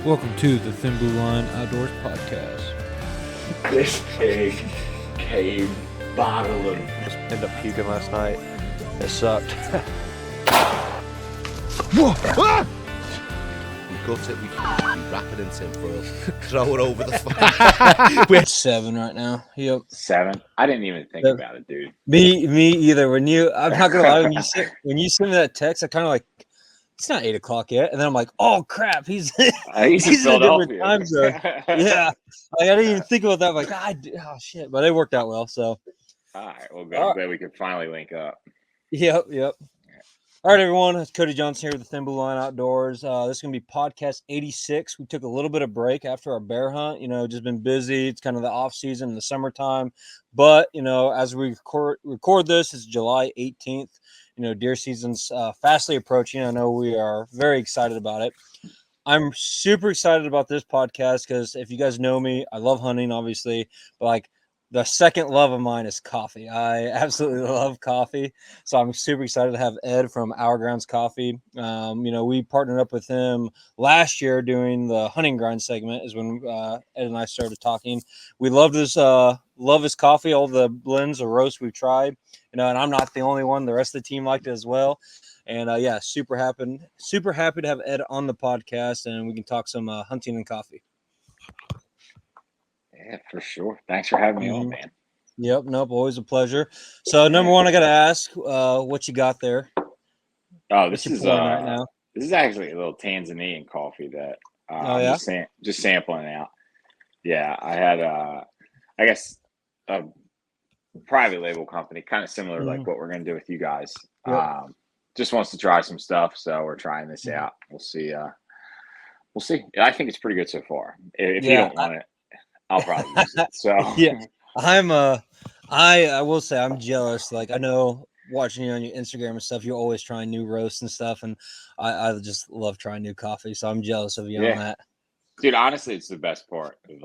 Welcome to the Thin Blue Line Outdoors Podcast. This pig came bottling. Just ended up puking last night. It sucked. Whoa! Ah! We gut it, we wrap it in tinfoil, throw it over the fire. We're at 7 right now. Yep. 7? I didn't even think about it, dude. Me either. I'm not gonna lie, when you send me that text, I kind of like, it's not 8 o'clock yet, and then I'm like, oh crap, he's He's in Philadelphia. Time zone. Yeah, I didn't even think about that. I'm like, oh shit, but it worked out well. So, all right, well, good. I'm glad we could finally link up. Yep. All right, everyone. It's Cody Johnson here with the Thin Blue Line Outdoors. This is going to be podcast 86. We took a little bit of break after our bear hunt. Just been busy. It's kind of the off season in the summertime. But, as we record this, it's July 18th. Deer season's fastly approaching. I know we are very excited about it. I'm super excited about this podcast because if you guys know me, I love hunting, obviously. But, the second love of mine is coffee. I absolutely love coffee. So I'm super excited to have Ed from Our Grounds Coffee. We partnered up with him last year doing the hunting grind segment is when Ed and I started talking. We love his coffee, all the blends of roast we've tried, and I'm not the only one. The rest of the team liked it as well. And super happy to have Ed on the podcast, and we can talk some hunting and coffee. Yeah, for sure. Thanks for having me on, man. Yep, nope, always a pleasure. So, number one, I got to ask, what you got there? Oh, this is right now. This is actually a little Tanzanian coffee that I'm just sampling out. Yeah, I had I guess a private label company, kind of similar like what we're gonna do with you guys. Yep. Just wants to try some stuff, so we're trying this out. We'll see. We'll see. I think it's pretty good so far. If you don't want it, I'll probably use it. So yeah, I will say I'm jealous. Like, I know watching you on your Instagram and stuff, you're always trying new roasts and stuff, and I just love trying new coffee. So I'm jealous of you on that. Dude, honestly, it's the best part of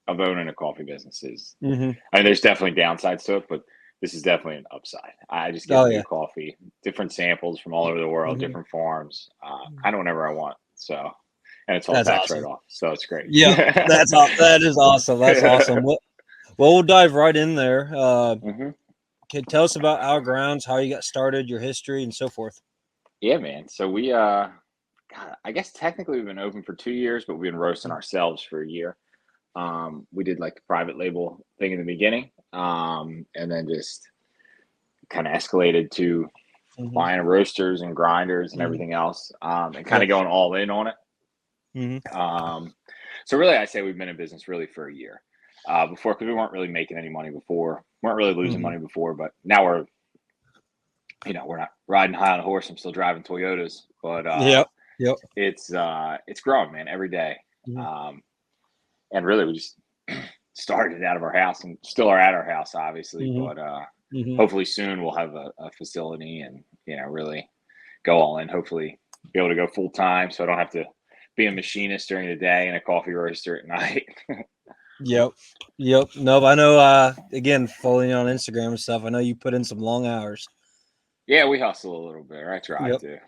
of owning a coffee business is. I mean, there's definitely downsides to it, but this is definitely an upside. I just get new coffee, different samples from all over the world, different farms, kind of whenever I want. So. And it's all taxed right off, so it's great. Yeah, that is awesome. That's awesome. Well, we'll dive right in there. Can you tell us about Our Grounds, how you got started, your history, and so forth? Yeah, man. So we, I guess technically we've been open for 2 years, but we've been roasting ourselves for a year. We did like the private label thing in the beginning, and then just kind of escalated to buying roasters and grinders and everything else, and kind of going all in on it. So really, I say we've been in business really for a year before, because we weren't really making any money before, weren't really losing money before, but now we're not riding high on a horse. I'm still driving Toyotas, but it's growing, man, every day. And really, we just started it out of our house and still are at our house, obviously, but hopefully soon we'll have a facility and really go all in. Hopefully, be able to go full time, so I don't have to be a machinist during the day and a coffee roaster at night. Yep. No, I know, again, following you on Instagram and stuff, I know you put in some long hours. Yeah, we hustle a little bit. I try to.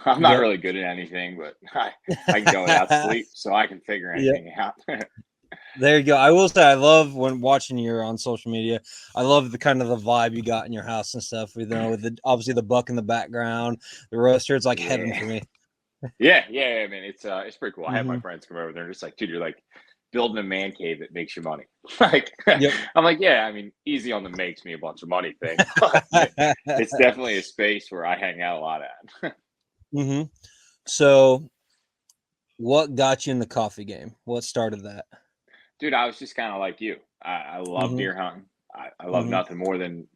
I'm not really good at anything, but I can go without sleep, so I can figure anything out. There you go. I will say I love when watching you on social media. I love the kind of the vibe you got in your house and stuff, with obviously the buck in the background, the roaster. It's like heaven for me. Yeah, I mean, it's pretty cool. I have my friends come over, they're just like, dude, you're like building a man cave that makes you money. I'm like, yeah, I mean, easy on the makes me a bunch of money thing. It's definitely a space where I hang out a lot at. So what got you in the coffee game? What started that? Dude, I was just kind of like you. I love deer hunting. I love nothing more than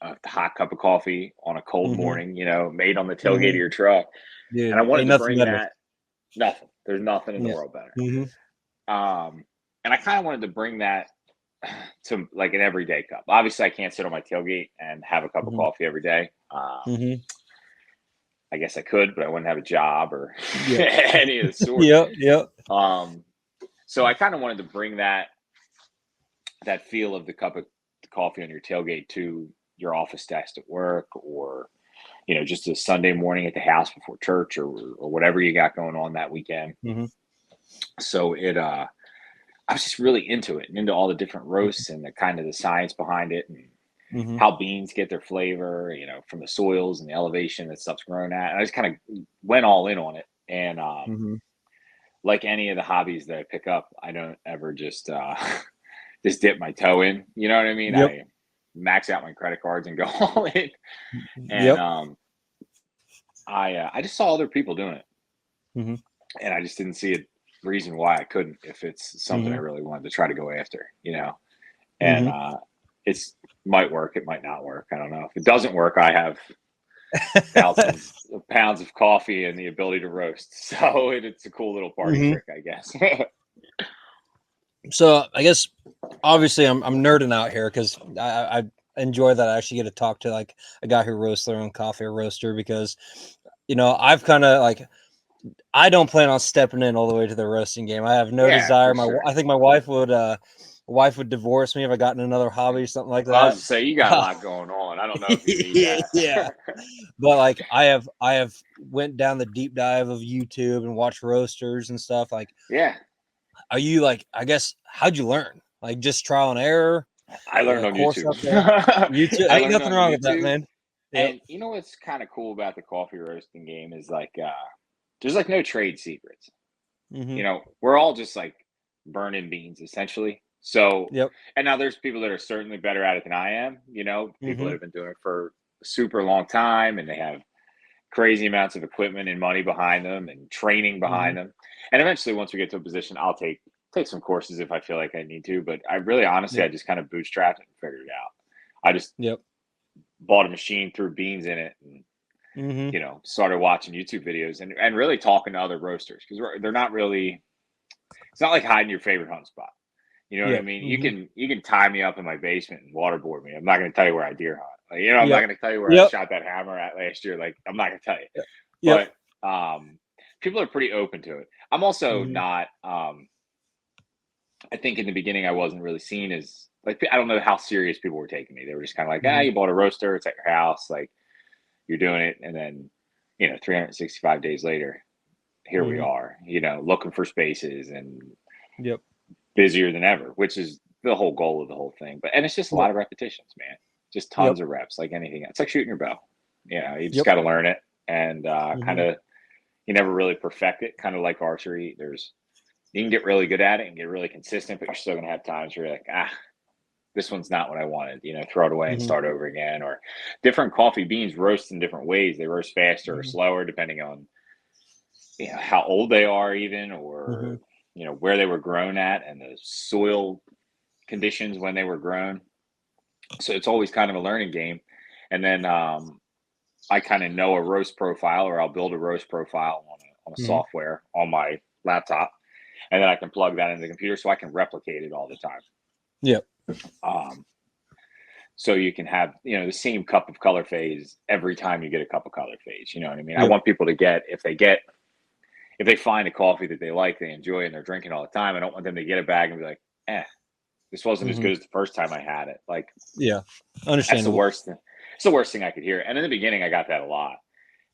a hot cup of coffee on a cold morning, made on the tailgate of your truck. Dude, and I wanted to bring that. Nothing. There's nothing in the world better. And I kind of wanted to bring that to like an everyday cup. Obviously, I can't sit on my tailgate and have a cup of coffee every day. I guess I could, but I wouldn't have a job or any of the sort. So I kind of wanted to bring that feel of the cup of coffee on your tailgate to your office desk at work, or just a Sunday morning at the house before church or whatever you got going on that weekend. Mm-hmm. So I was just really into it and into all the different roasts and the kind of the science behind it and Mm-hmm. how beans get their flavor, from the soils and the elevation that stuff's grown at. And I just kind of went all in on it. And like any of the hobbies that I pick up, I don't ever just just dip my toe in. You know what I mean? Yep. I max out my credit cards and go all in. And yep. I just saw other people doing it, Mm-hmm. and I just didn't see a reason why I couldn't if it's something I Mm-hmm. really wanted to try to go after. And it's might work, it might not work. I don't know. If it doesn't work, I have thousands of pounds of coffee and the ability to roast. So it's a cool little party trick, I guess. So I guess obviously I'm nerding out here because I enjoy that I actually get to talk to like a guy who roasts their own coffee, a roaster, because I've kind of like I don't plan on stepping in all the way to the roasting game. I have no desire. I think my wife would divorce me if I got in another hobby or something like that. I was to say you got a lot going on. I don't know if you need that. Yeah. But like I have went down the deep dive of YouTube and watched roasters and stuff. Like, yeah. Are you like, I guess, how'd you learn? Like just trial and error? I learned on YouTube. YouTube. Ain't nothing wrong with that, man. Yep. And you know what's kind of cool about the coffee roasting game is like there's like no trade secrets. Mm-hmm. We're all just like burning beans essentially. So yep. And now there's people that are certainly better at it than I am, people that have been doing it for a super long time and they have crazy amounts of equipment and money behind them and training behind them. And eventually once we get to a position, I'll take some courses if I feel like I need to, but I really honestly I just kind of bootstrapped it and figured it out. I just bought a machine, threw beans in it and started watching YouTube videos and really talking to other roasters because they're not really, it's not like hiding your favorite hunt spot. You know what I mean? You can tie me up in my basement and waterboard me. I'm not going to tell you where I deer hunt. Like, I'm not going to tell you where I shot that hammer at last year. Like, I'm not going to tell you. But people are pretty open to it. I'm also not. I think in the beginning I wasn't really seen as like I don't know how serious people were taking me. They were just kind of like, you bought a roaster, it's at your house, like you're doing it, and then 365 days later, here we are, looking for spaces and busier than ever, which is the whole goal of the whole thing. And it's just a lot of repetitions, man. Just tons of reps, like anything else. It's like shooting your bow. You just got to learn it and kind of, you never really perfect it. Kind of like archery. You can get really good at it and get really consistent, but you're still going to have times where you're like, this one's not what I wanted, throw it away and start over again. Or different coffee beans roast in different ways. They roast faster or slower, depending on, how old they are even, or, where they were grown at and the soil conditions when they were grown. So it's always kind of a learning game. And then I kind of know a roast profile, or I'll build a roast profile on a software on my laptop. And then I can plug that into the computer so I can replicate it all the time. Yep. So you can have, the same cup of color phase every time you get a cup of color phase. You know what I mean? Yep. I want people to if they find a coffee that they like, they enjoy, and they're drinking all the time, I don't want them to get a bag and be like, this wasn't as good as the first time I had it. Like, understandable. That's the worst thing. It's the worst thing I could hear. And in the beginning, I got that a lot.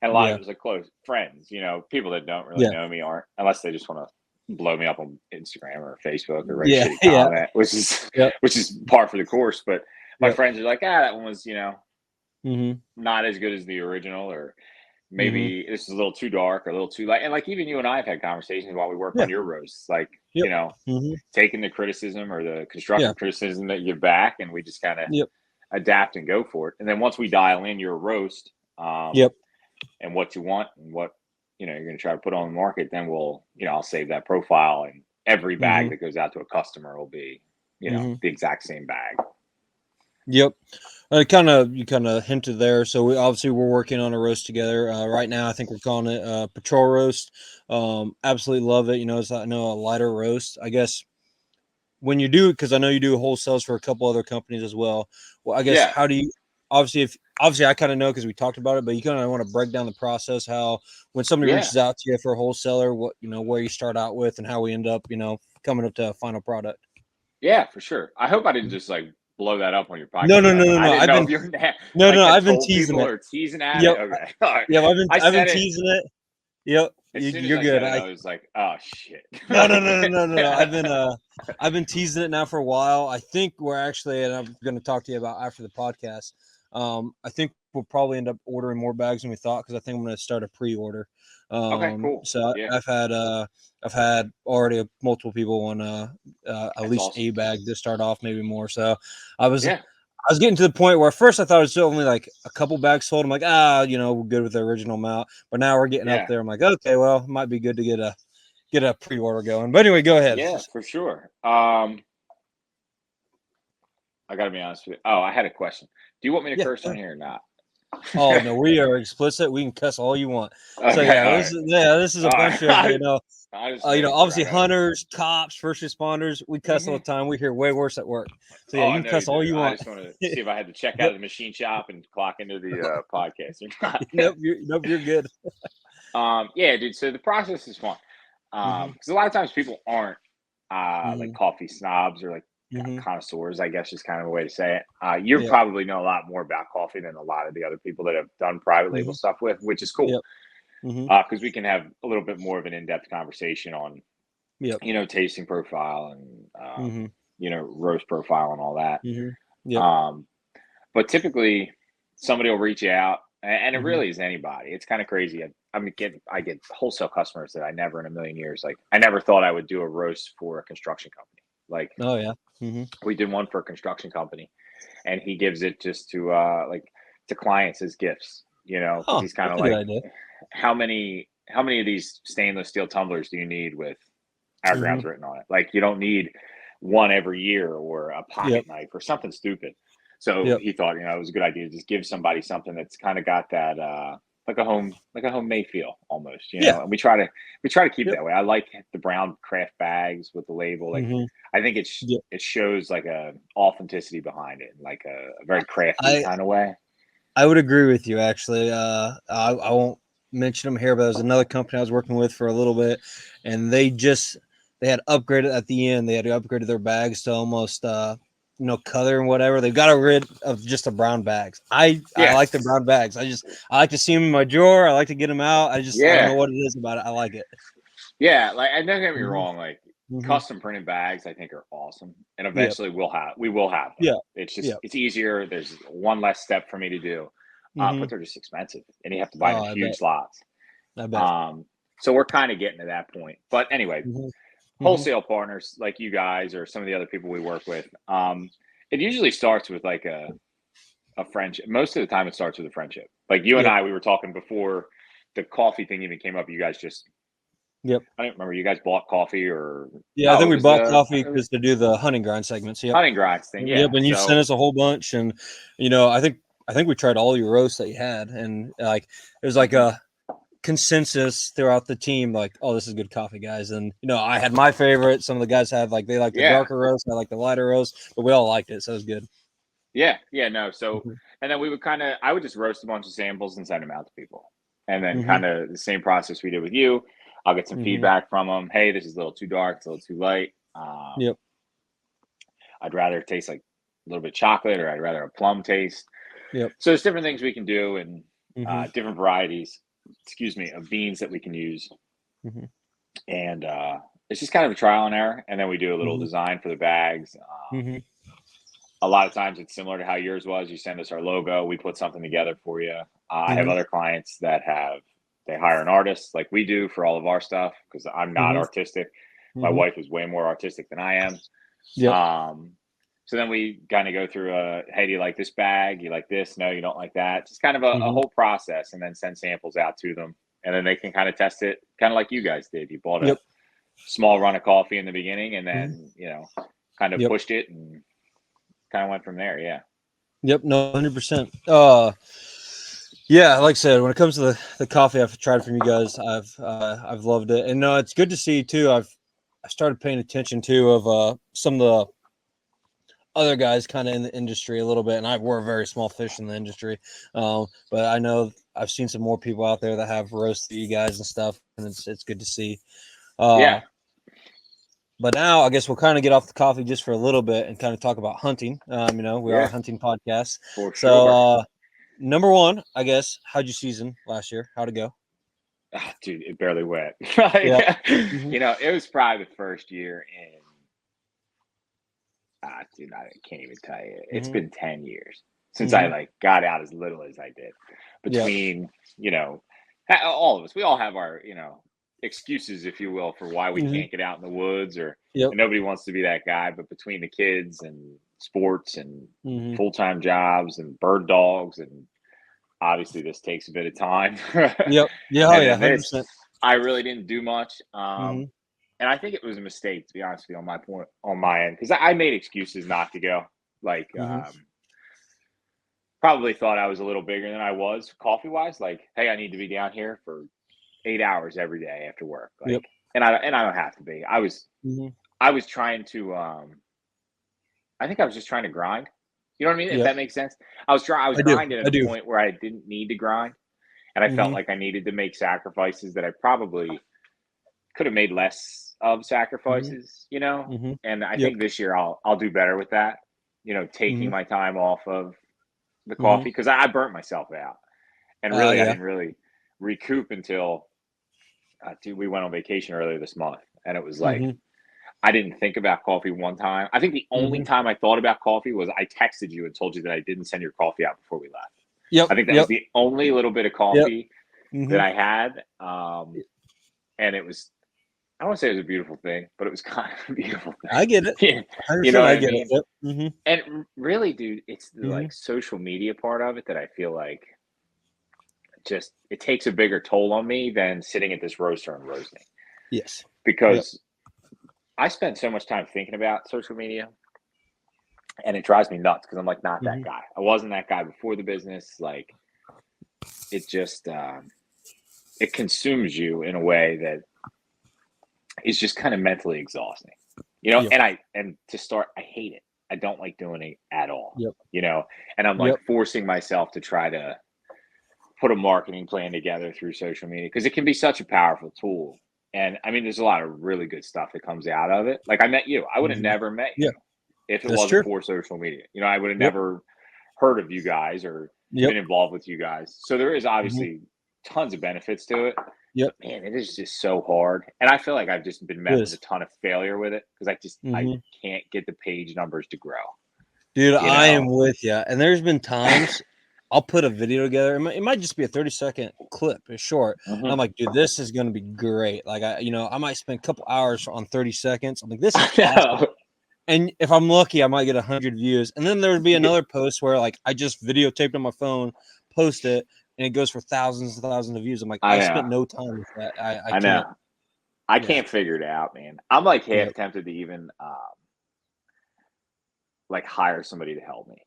And a lot of it was like close friends, people that don't really know me aren't, unless they just want to blow me up on Instagram or Facebook or write a shitty comment, which is par for the course. But my friends are like, that one was, not as good as the original, or maybe this is a little too dark or a little too light. And like, even you and I have had conversations while we work on your roasts, like, taking the criticism or the constructive criticism that you back, and we just kind of adapt and go for it. And then once we dial in your roast, and what you want and what, you're going to try to put on the market, then I'll save that profile, and every bag that goes out to a customer will be, the exact same bag. Yep. You kind of hinted there. So we're working on a roast together right now. I think we're calling it Patrol Roast. Absolutely love it. It's a lighter roast, I guess. When you do, because I know you do wholesales for a couple other companies as well. Well, I guess how do you obviously I kind of know because we talked about it, but you kind of want to break down the process, how when somebody reaches out to you for a wholesaler, what where you start out with and how we end up coming up to a final product. Yeah, for sure. I hope I didn't just like blow that up on your podcast. No. I've been teasing it. Or teasing at it. Okay. All right. Yeah, I've been teasing it. Yep. You're good. I was like, oh shit. No. I've been teasing it now for a while. I think we're actually, and I'm going to talk to you about after the podcast. I think we'll probably end up ordering more bags than we thought because I think I'm going to start a pre-order. Okay, cool. So yeah. I've had already multiple people want at least awesome. A bag to start off, maybe more. So I was getting to the point where at first I thought it was only like a couple bags sold. I'm like, we're good with the original amount. But now we're getting up there. I'm like, okay, well, it might be good to get a pre-order going. But anyway, go ahead. Yeah, for sure. I got to be honest with you. Oh, I had a question. Do you want me to curse on here or not? Oh no, we are explicit. We can cuss all you want. Okay, so this is a bunch of obviously hunters, cops, first responders. We cuss all the time. We hear way worse at work. So yeah, you can cuss all you want. I just want to see if I had to check out of the machine shop and clock into the podcast or not. Nope, you're good. Yeah, dude. So the process is fun. Because a lot of times people aren't like coffee snobs or like connoisseurs, I guess is kind of a way to say it. You probably know a lot more about coffee than a lot of the other people that have done private label stuff with, which is cool. Because we can have a little bit more of an in-depth conversation on, tasting profile and, roast profile and all that. But typically somebody will reach out and it really is anybody. It's kind of crazy. I get wholesale customers that I never in a million years, like I never thought I would do a roast for a construction company. Like, oh yeah, we did one for a construction company, and he gives it just to to clients as gifts. He's kind of like, how many of these stainless steel tumblers do you need with our grounds written on it? Like, you don't need one every year or a pocket knife or something stupid. So he thought, it was a good idea to just give somebody something that's kind of got that like a homemade feel almost, and we try to keep it that way. I like the brown craft bags with the label. Like I think it shows like a authenticity behind it, like a very crafty kind of way. I would agree with you actually. I won't mention them here, but there's another company I was working with for a little bit, and they had upgraded at the end. They had upgraded their bags to almost color and whatever. They've got rid of just the brown bags. I like the brown bags. I like to see them in my drawer. I like to get them out. I don't know what it is about it. I like it. Yeah, like, and don't get me wrong, like custom printed bags I think are awesome, and eventually we will have them. Yeah, it's just it's easier. There's one less step for me to do, but they're just expensive, and you have to buy them in huge lots. I bet. So we're kind of getting to that point. But anyway, wholesale partners like you guys or some of the other people we work with, it usually starts with like a friendship. Most of the time it starts with a friendship. Like you and I, we were talking before the coffee thing even came up. You guys just I don't remember. You guys bought coffee or I think we bought coffee because to do the hunting grind segments. Hunting grinds thing. Yeah. And you sent us a whole bunch, and I think we tried all your roasts that you had, and like it was like a consensus throughout the team, like, oh, this is good coffee, guys. And I had my favorite. Some of the guys had they like the darker roast, I like the lighter roast, but we all liked it, so it was good. So and then we would I would just roast a bunch of samples and send them out to people, and then kind of the same process we did with you. I'll get some feedback from them. Hey, this is a little too dark, it's a little too light. I'd rather it taste like a little bit chocolate, or I'd rather a plum taste. So there's different things we can do, and different varieties of beans that we can use. And it's just kind of a trial and error. And then we do a little design for the bags. A lot of times it's similar to how yours was. You send us our logo, we put something together for you. I have other clients that they hire an artist like we do for all of our stuff, because I'm not artistic. My wife is way more artistic than I am. So then we kind of go through hey, do you like this bag? You like this? No, you don't like that. Just kind of a whole process, and then send samples out to them. And then they can kind of test it, kind of like you guys did. You bought a small run of coffee in the beginning, and then, kind of pushed it and kind of went from there. Yeah. No, 100%. Yeah, like I said, when it comes to the coffee I've tried from you guys, I've loved it. And no, it's good to see too. I started paying attention too of some of the other guys kind of in the industry a little bit, and we're a very small fish in the industry. But I know I've seen some more people out there that have roasted you guys and stuff, and it's good to see. But now I guess we'll kind of get off the coffee just for a little bit and kind of talk about hunting. We are a hunting podcast. For so sure. Number one, I guess, how'd you season last year? How'd it go? Oh, dude, it barely went. Yeah. It was probably the first year in dude, I can't even tell you. It's been 10 years since I got out as little as I did. Between, all of us, we all have our, excuses, if you will, for why we can't get out in the woods and nobody wants to be that guy. But between the kids and sports and full-time jobs and bird dogs, and obviously this takes a bit of time. Yeah, 100%. I really didn't do much. And I think it was a mistake, to be honest with you, on my end, because I made excuses not to go. Probably thought I was a little bigger than I was coffee-wise. Like, hey, I need to be down here for 8 hours every day after work. And I don't have to be. I was trying to. I think I was just trying to grind. You know what I mean? If that makes sense. I was grinding at a point where I didn't need to grind, and I felt like I needed to make sacrifices that I probably could have made less of sacrifices. And I think this year I'll do better with that. Taking my time off of the coffee, because I burnt myself out, and really I didn't really recoup until we went on vacation earlier this month, and it was like I didn't think about coffee one time. I think the only time I thought about coffee was I texted you and told you that I didn't send your coffee out before we left. I think that was the only little bit of coffee that I had, and it was, I don't want to say it was a beautiful thing, but it was kind of a beautiful thing. I get it. You know what I get mean? it. And really, dude, it's the social media part of it that I feel like just it takes a bigger toll on me than sitting at this roaster and roasting. Yes. Because I spend so much time thinking about social media, and it drives me nuts because I'm like not that guy. I wasn't that guy before the business. Like, it just it consumes you in a way that is just kind of mentally exhausting. And to start, I hate it. I don't like doing it at all. And I'm like forcing myself to try to put a marketing plan together through social media, because it can be such a powerful tool. And I mean, there's a lot of really good stuff that comes out of it. Like, I met you. I would have never met you if it wasn't for social media. I would have never heard of you guys or been involved with you guys. So there is obviously tons of benefits to it. Man, it is just so hard. And I feel like I've just been met with a ton of failure with it, because I can't get the page numbers to grow. Dude, I am with you. And there's been times I'll put a video together. It might just be a 30-second clip. It's short. I'm like, dude, this is going to be great. Like, I might spend a couple hours on 30 seconds. I'm like, this is awesome. And if I'm lucky, I might get 100 views. And then there would be another post where, like, I just videotaped on my phone, post it, and it goes for thousands and thousands of views. I'm like, I spent no time with that. I know. I can't figure it out, man. I'm like half tempted to even like hire somebody to help me.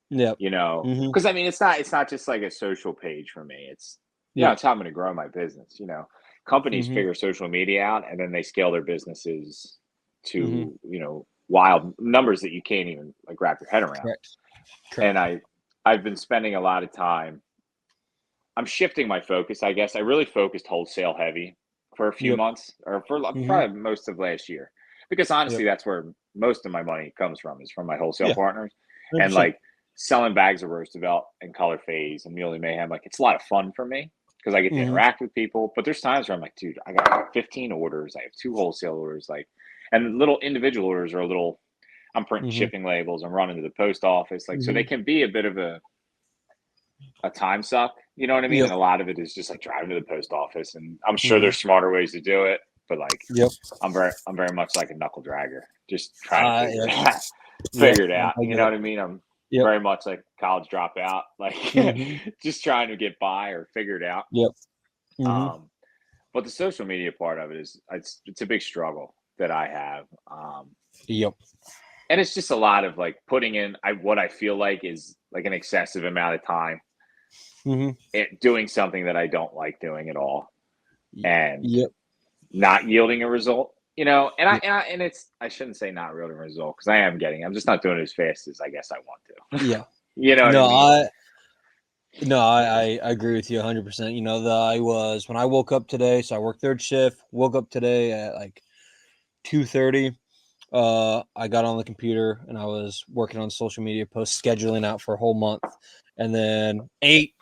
Because I mean, it's not just like a social page for me. It's it's how I'm going to grow my business. Companies figure social media out, and then they scale their businesses to wild numbers that you can't even like wrap your head around. Correct. And I've been spending a lot of time. I'm shifting my focus, I guess. I really focused wholesale heavy for a few months, or for probably most of last year, because honestly, that's where most of my money comes from, is from my wholesale partners. 100%. And like selling bags of Roosevelt and Color Phase and Muley Mayhem, like, it's a lot of fun for me because I get to interact with people. But there's times where I'm like, dude, I got 15 orders. I have 2 wholesale orders, and little individual orders are I'm printing shipping labels. I'm running to the post office. So they can be a bit of a time suck. You know what I mean? And a lot of it is just like driving to the post office. And I'm sure there's smarter ways to do it, but I'm very much like a knuckle dragger, just trying to figure it out. You know what I mean? I'm very much like college dropout, just trying to get by or figure it out. But the social media part of it is it's a big struggle that I have. And it's just a lot of like putting in what I feel like is like an excessive amount of time doing something that I don't like doing at all, and not yielding a result. And I shouldn't say not yielding a result, because I'm just not doing it as fast as I guess I want to. I agree with you 100%. When I woke up today, so I worked third shift, woke up today at like 2:30. I got on the computer and I was working on social media posts, scheduling out for a whole month, and then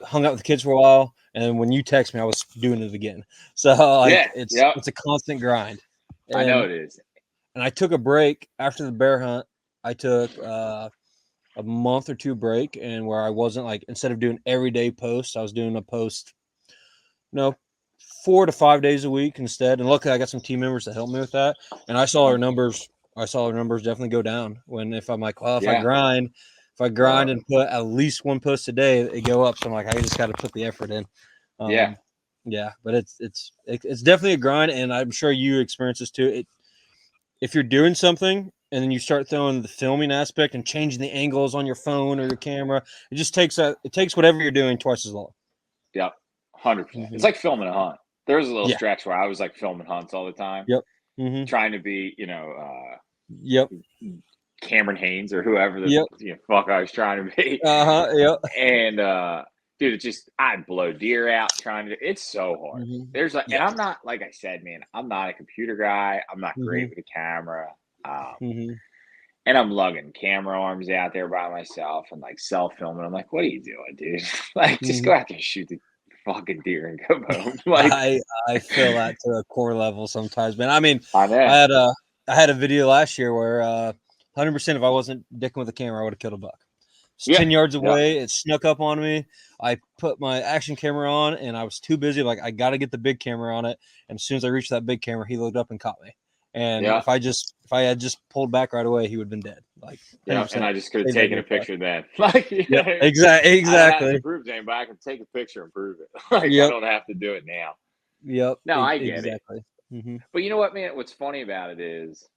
hung out with the kids for a while. And then when you text me, I was doing it again. So like it's a constant grind. And, I know it is. And I took a break after the bear hunt. I took a month or two break, and where I wasn't like, instead of doing everyday posts, I was doing a post, 4 to 5 days a week instead. And luckily I got some team members to help me with that. And I saw our numbers definitely go down if I'm like, well, if I grind and put at least one post a day, they go up. So I'm like, I just got to put the effort in. Yeah, but it's definitely a grind, and I'm sure you experience this too. If you're doing something and then you start throwing the filming aspect and changing the angles on your phone or your camera, it just takes whatever you're doing twice as long. Yep, 100%. It's like filming a hunt. There was a little stretch where I was like filming hunts all the time. Yep. Trying to be, Cameron Haynes or whoever the fuck I was trying to be. Yep. And dude, I'd blow deer out trying to. It's so hard. There's and I'm not, like I said, man, I'm not a computer guy. I'm not great with a camera. And I'm lugging camera arms out there by myself and like self filming. I'm like, what are you doing, dude? Like, just go out there and shoot the fucking deer and come home. Like, I feel that to a core level sometimes, man. I mean, I know. I had a video last year where 100% if I wasn't dicking with the camera, I would have killed a buck. It's 10 yards away. It snuck up on me. I put my action camera on, and I was too busy. Like, I got to get the big camera on it. And as soon as I reached that big camera, he looked up and caught me. And if I had just pulled back right away, he would have been dead. Like, and I just could have taken a picture then. Like, exactly. I don't have to prove anything, but I can take a picture and prove it. Like, I don't have to do it now. Yep. No, I get it. But you know what, man? What's funny about it is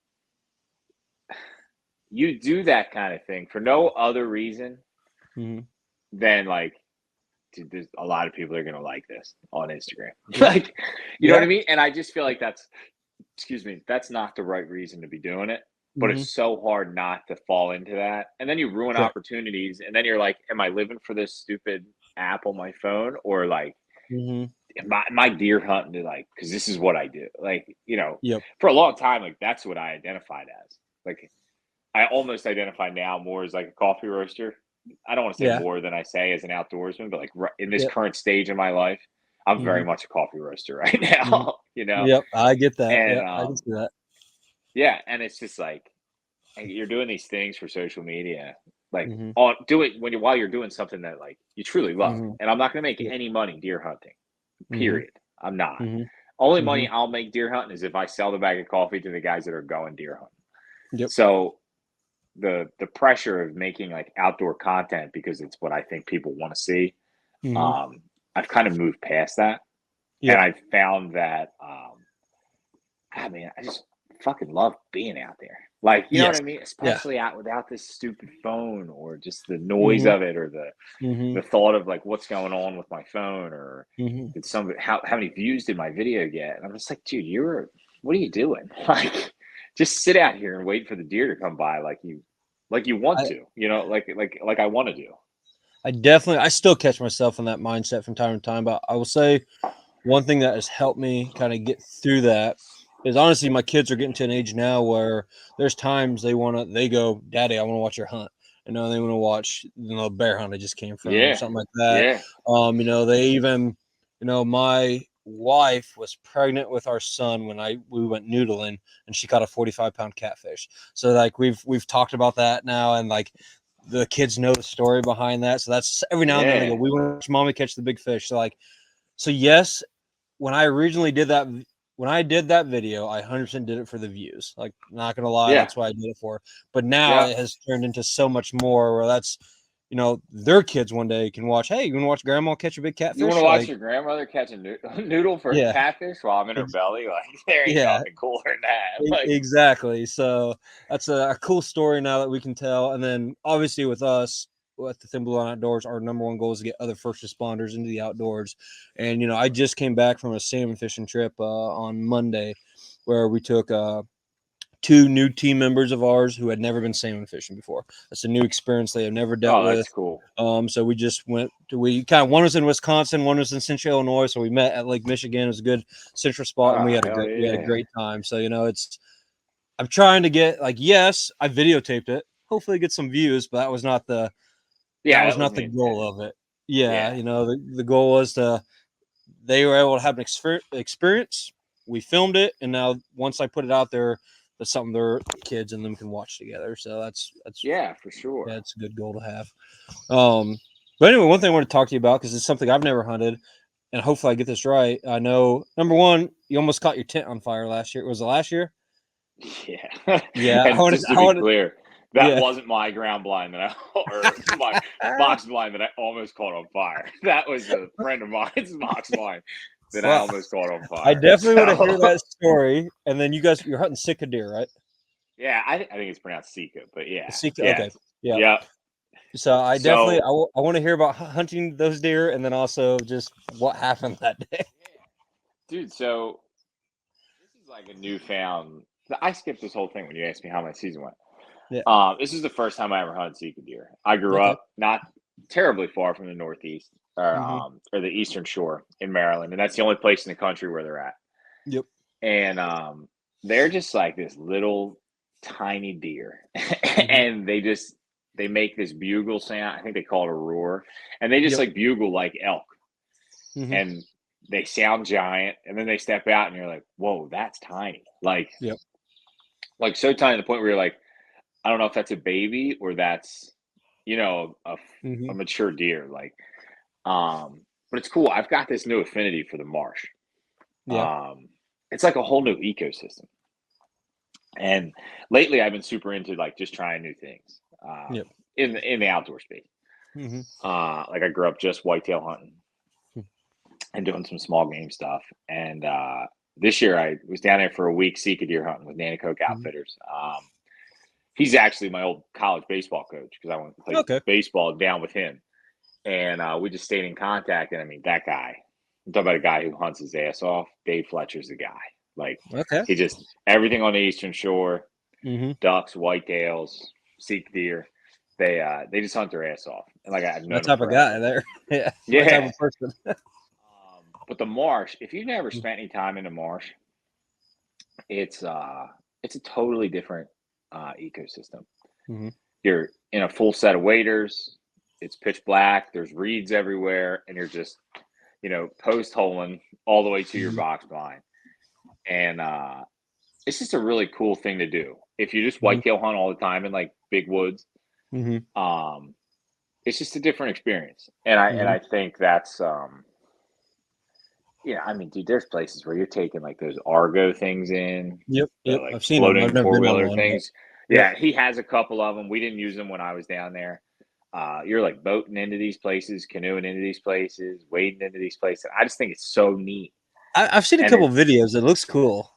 you do that kind of thing for no other reason than like, dude, there's a lot of people are gonna like this on Instagram. Like, you know what I mean? And I just feel like that's not the right reason to be doing it. But it's so hard not to fall into that. And then you ruin opportunities. And then you're like, am I living for this stupid app on my phone? Or like, am I deer hunting like, because this is what I do. Like, for a long time, like that's what I identified as. Like, I almost identify now more as like a coffee roaster. I don't want to say more than I say as an outdoorsman, but like in this current stage of my life, I'm very much a coffee roaster right now. Yep, I get that. And I can see that. Yeah, and it's just like you're doing these things for social media, like do it while you're doing something that like you truly love. And I'm not going to make any money deer hunting. Period. I'm not. Only money I'll make deer hunting is if I sell the bag of coffee to the guys that are going deer hunting. Yep. So the pressure of making like outdoor content because it's what I think people want to see. I've kind of moved past that, and I found that I just fucking love being out there. Like, you know what I mean? Especially out without this stupid phone or just the noise of it or the thought of like what's going on with my phone or did how many views did my video get? And I'm just like, dude, what are you doing? Like, just sit out here and wait for the deer to come by like you want to, like I want to do. I still catch myself in that mindset from time to time, but I will say one thing that has helped me kind of get through that is honestly, my kids are getting to an age now where there's times they go, Daddy, I want to watch your hunt. They want to watch, bear hunt I just came from or something like that. They even, my wife was pregnant with our son when we went noodling and she caught a 45-pound catfish. So like we've talked about that now, and like the kids know the story behind that. So that's every now and then they go, we want to watch Mommy catch the big fish. So yes, when I did that video, I 100% did it for the views. Like, not gonna lie, that's what I did it for. But now it has turned into so much more where that's, their kids one day can watch. Hey, you want to watch Grandma catch a big catfish? You want to watch your grandmother catch a noodle for a catfish while I'm in her belly? Like, there ain't nothing cooler than that. Like, exactly. So that's a cool story now that we can tell. And then obviously with us, at the Thin Blue Line Outdoors, our number one goal is to get other first responders into the outdoors. And, I just came back from a salmon fishing trip on Monday where we took 2 new team members of ours who had never been salmon fishing before. That's a new experience they have never dealt with. That's cool. So we just one was in Wisconsin, one was in Central Illinois. So we met at Lake Michigan. It was a good central spot, and we had a great time. So, I'm trying to get yes, I videotaped it. Hopefully get some views, but that was not the the goal of it. Yeah, the goal was they were able to have an experience. We filmed it, and now once I put it out there, that's something their kids and them can watch together. So that's for sure. Yeah, it's a good goal to have. But anyway, one thing I want to talk to you about, because it's something I've never hunted, and hopefully I get this right. I know, number one, you almost caught your tent on fire last year. Was it last year? Yeah. Yeah. And just to be clear, that wasn't my ground blind or my box blind that I almost caught on fire. That was a friend of mine's box blind that I almost caught on fire. I definitely want to hear that story. And then you're hunting Sika deer, right? Yeah, I think it's pronounced Sika, but yeah. Sika, yeah. okay. Yeah. Yep. So I definitely I want to hear about hunting those deer, and then also just what happened that day. Dude, so this is like a newfound. I skipped this whole thing when you asked me how my season went. Yeah. This is the first time I ever hunted Sika deer. I grew up not terribly far from the Northeast or the Eastern Shore in Maryland, and that's the only place in the country where they're at. Yep. And they're just like this little tiny deer, and they make this bugle sound. I think they call it a roar, and they just like bugle like elk, and they sound giant, and then they step out, and you're like, whoa, that's tiny. Like so tiny to the point where you're like, I don't know if that's a baby or that's, a mature deer. Like, but it's cool. I've got this new affinity for the marsh. Yeah. It's like a whole new ecosystem. And lately I've been super into like just trying new things, in the outdoor space. Like I grew up just whitetail hunting and doing some small game stuff. And, this year I was down there for a week Sika deer hunting with Nanticoke Outfitters. He's actually my old college baseball coach because I went to play baseball down with him. And we just stayed in contact. And I mean, that guy, I'm talking about a guy who hunts his ass off. Dave Fletcher's the guy. Like, he just, everything on the Eastern Shore, ducks, whitetails, Sika deer, they just hunt their ass off. And like, I've known that type of guy there. Yeah. That type of person. But the marsh, if you've never spent any time in the marsh, it's a totally different ecosystem. You're in a full set of waders. It's pitch black. There's reeds everywhere, and you're just, post holing all the way to your box blind. And it's just a really cool thing to do. If you just whitetail hunt all the time in like big woods, it's just a different experience. And I think that's I mean, dude, there's places where you're taking like those Argo things in. Yep. Like I've seen them. I've never been on one, things. Yeah, he has a couple of them. We didn't use them when I was down there. You're like boating into these places, canoeing into these places, wading into these places. I just think it's so neat. I've seen a couple videos. It looks cool.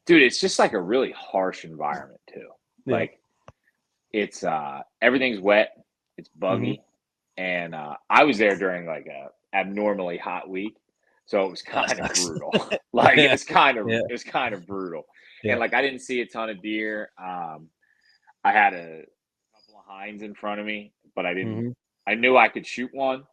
Dude, it's just like a really harsh environment too. Yeah. Like it's everything's wet, it's buggy. And I was there during like a abnormally hot week. So it was kind of brutal. Like it's kind of brutal. Yeah. And like I didn't see a ton of deer. I had a couple of hinds in front of me, but I didn't. I knew I could shoot one,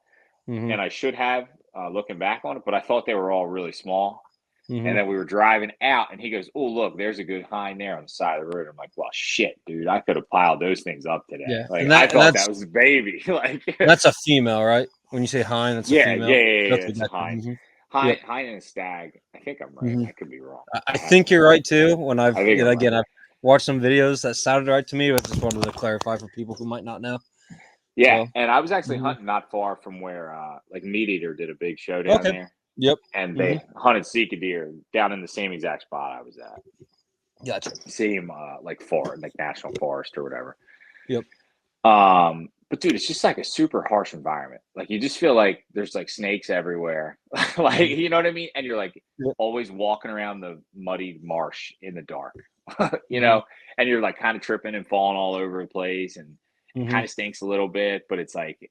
and I should have looking back on it. But I thought they were all really small. And then we were driving out, and he goes, "Oh, look, there's a good hind there on the side of the road." I'm like, "Well, shit, dude, I could have piled those things up today." Yeah. Like I thought that was a baby. Like that's a female, right? When you say hind, that's a female. Yeah. That's a hind. Hind and a stag. I think I'm right. I could be wrong. I think you're right too. When I've watched some videos that sounded right to me, but I just wanted to clarify for people who might not know. Yeah, and I was actually hunting not far from where like Meat Eater did a big show down there. Yep. And they hunted Sika deer down in the same exact spot I was at. Gotcha. Same like forest, like national forest or whatever. Yep. But dude, it's just like a super harsh environment. Like you just feel like there's like snakes everywhere. Like, you know what I mean? And you're like always walking around the muddy marsh in the dark, and you're like kind of tripping and falling all over the place, and it kind of stinks a little bit, but it's like,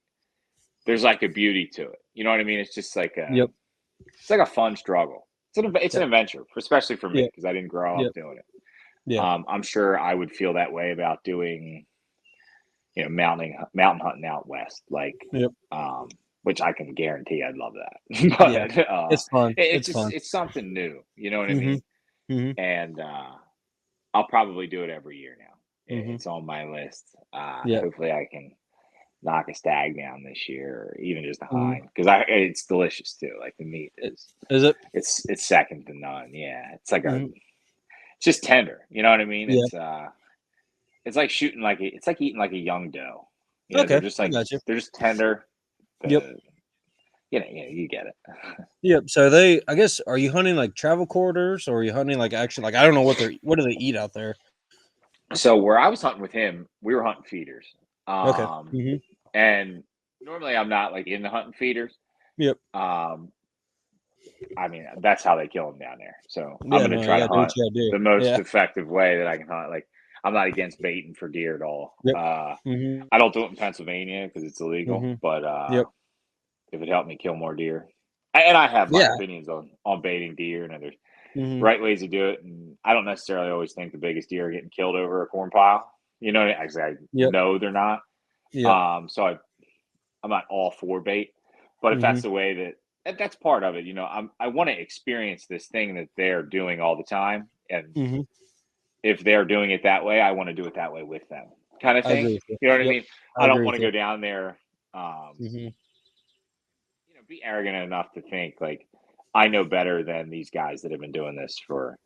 there's like a beauty to it. You know what I mean? It's just like it's like a fun struggle. It's an adventure, especially for me, because I didn't grow up doing it. Yeah. I'm sure I would feel that way about doing, mountain hunting out west, like, which I can guarantee I'd love that. But it's fun. It's something new. You know what I mean? And I'll probably do it every year now. It's on my list. Hopefully I can knock a stag down this year, or even just a hind, because it's delicious too. Like the meat is it? It's second to none. Yeah, it's like it's just tender. You know what I mean? It's like shooting it's like eating like a young doe. You know, okay, they're just like they're just tender. You get it. Yep. So I guess, are you hunting like travel corridors, or are you hunting like actually, like, I don't know what do they eat out there? So where I was hunting with him, we were hunting feeders. Okay. And normally I'm not like into hunting feeders. Yep. I mean, that's how they kill them down there. So I'm going to try to hunt the most effective way that I can hunt. Like, I'm not against baiting for deer at all. Yep. I don't do it in Pennsylvania because it's illegal, but if it helped me kill more deer, and I have my opinions on baiting deer, and there's right ways to do it. And I don't necessarily always think the biggest deer are getting killed over a corn pile. You know, actually, I know they're not. So I'm not all for bait, but if that's the way that's part of it, you know, I want to experience this thing that they're doing all the time, and if they're doing it that way, I want to do it that way with them, kind of thing. You know what I mean? I don't want to go down there, you know, be arrogant enough to think like I know better than these guys that have been doing this for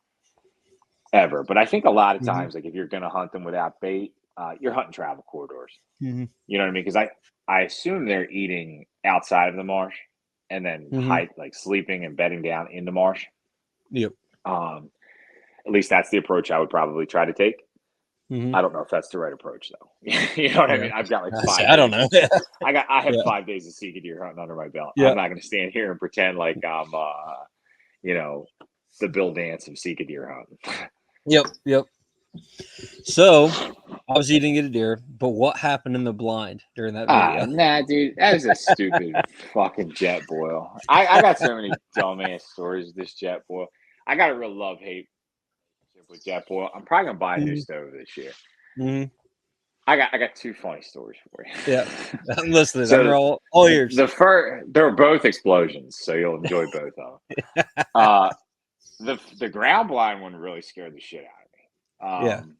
ever. But I think a lot of times, like if you're going to hunt them without bait, you're hunting travel corridors. You know what I mean? Because I assume they're eating outside of the marsh and then like sleeping and bedding down in the marsh. Yep. At least that's the approach I would probably try to take. I don't know if that's the right approach though. You know what I mean? I've got like 5 days. I don't know. I have 5 days of Sika deer hunting under my belt. I'm not going to stand here and pretend like I'm, you know, the Bill Dance of Sika deer hunting. Yep. So, obviously you didn't get a deer, but what happened in the blind during that video? Nah, dude, that was a stupid fucking jet boil. I got so many dumbass stories with this jet boil. I got a real love-hate with jet boil. I'm probably gonna buy a new stove this year. I got 2 funny stories for you. Yeah, I'm listening. So I'm all ears. They were both explosions, so you'll enjoy both of them. The ground blind one really scared the shit out of me.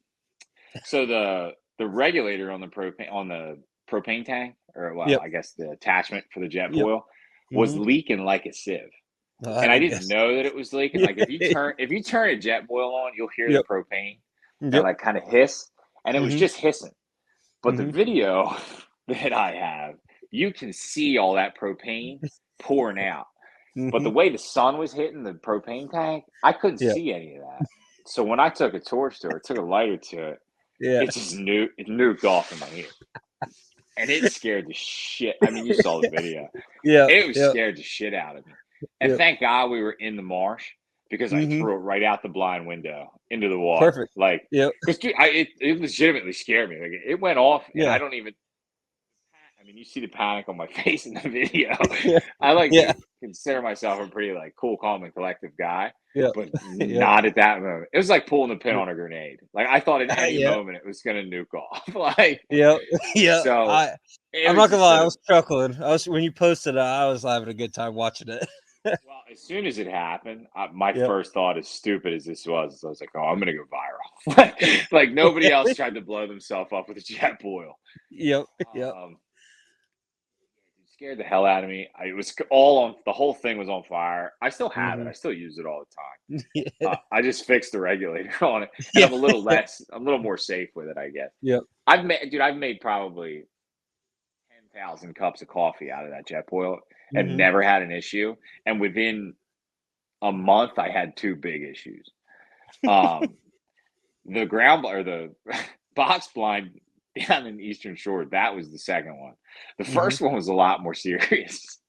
So the regulator on the propane tank, or I guess the attachment for the jet boil, was leaking like a sieve. And I didn't know that it was leaking. Like if you turn a jet boil on, you'll hear the propane and like kind of hiss, and it was just hissing. But the video that I have, you can see all that propane pouring out. But the way the sun was hitting the propane tank, I couldn't see any of that. So when I took a torch to it, took a lighter to it, it just nuked off in my ear. And it scared the shit. I mean, you saw the video. It scared the shit out of me. And thank God we were in the marsh, because I threw it right out the blind window into the water. Perfect. Like, because dude, it legitimately scared me. Like it went off, and I don't even. I mean, you see the panic on my face in the video. I to consider myself a pretty like cool, calm, and collective guy. But not at that moment. It was like pulling the pin on a grenade. Like I thought at any moment it was gonna nuke off. Like So I'm not gonna lie, I was chuckling. When you posted it, I was having a good time watching it. Well, as soon as it happened, my first thought, as stupid as this was, I was like, "Oh, I'm gonna go viral." like nobody else tried to blow themselves up with a jet boil. It scared the hell out of me. It was all on. The whole thing was on fire. I still have it. I still use it all the time. I just fixed the regulator on it, and I'm a little more safe with it, I guess. I've made probably 10,000 cups of coffee out of that jet boil, and never had an issue. And within a month, I had 2 big issues. The ground or the box blind down in the Eastern Shore, that was the second one. The first one was a lot more serious.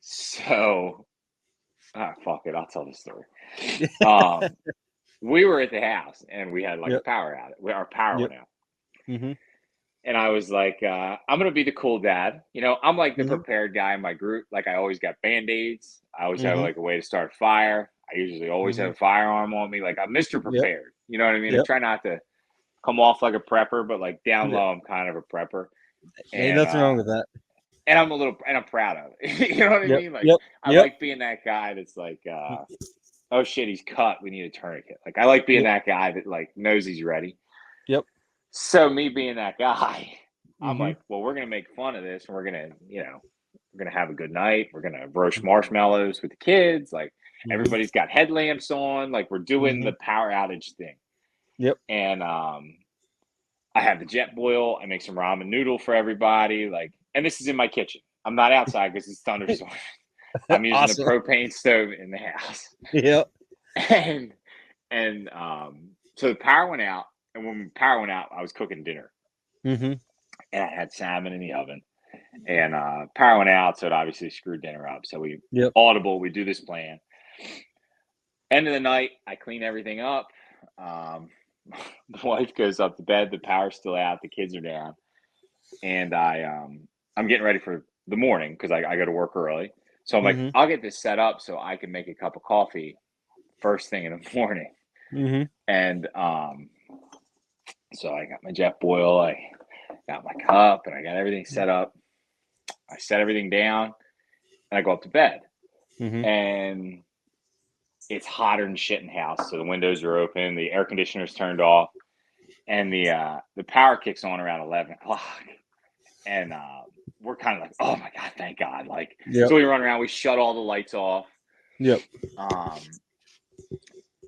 So fuck it, I'll tell the story. We were at the house and we had like a power outage. Our power went out. And I was like, I'm going to be the cool dad. You know, I'm like the prepared guy in my group. Like I always got Band-Aids. I always have like a way to start a fire. I usually always have a firearm on me. Like I'm Mr. Prepared. You know what I mean? I try not to come off like a prepper, but like down low, I'm kind of a prepper. Ain't nothing wrong with that. And I'm proud of it. You know what I mean? Like I like being that guy that's like, oh shit, he's cut. We need a tourniquet. Like I like being that guy that like knows he's ready. Yep. So me being that guy, I'm like, well, we're gonna make fun of this, and we're gonna, we're gonna have a good night. We're gonna roast marshmallows with the kids. Like everybody's got headlamps on. Like we're doing the power outage thing. Yep. And I have the jet boil. I make some ramen noodle for everybody. Like, and this is in my kitchen. I'm not outside because it's thunderstorm. I'm using the propane stove in the house. Yep. And so the power went out, and when the power went out, I was cooking dinner. And I had salmon in the oven, and power went out, so it obviously screwed dinner up. So we audible, we do this plan. End of the night, I clean everything up. The wife goes up to bed, the power's still out, the kids are down, and I'm getting ready for the morning because I go to work early. So I'm like, I'll get this set up so I can make a cup of coffee first thing in the morning. And so I got my jet boil, I got my cup, and I got everything set up. I set everything down, and I go up to bed. And it's hotter than shit in the house, so the windows are open, the air conditioner's turned off, and the power kicks on around 11 o'clock. And we're kind of like, oh my God, thank God. Like, so we run around, we shut all the lights off.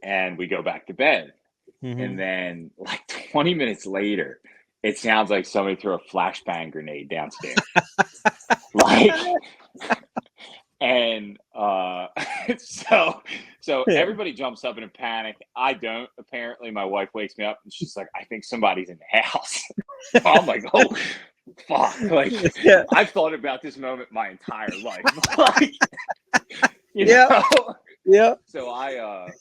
And we go back to bed. And then like 20 minutes later, it sounds like somebody threw a flashbang grenade downstairs. And so everybody jumps up in a panic. I don't. Apparently, my wife wakes me up and she's like, I think somebody's in the house. I'm like, oh, fuck. Like, I've thought about this moment my entire life. Like, you know? So I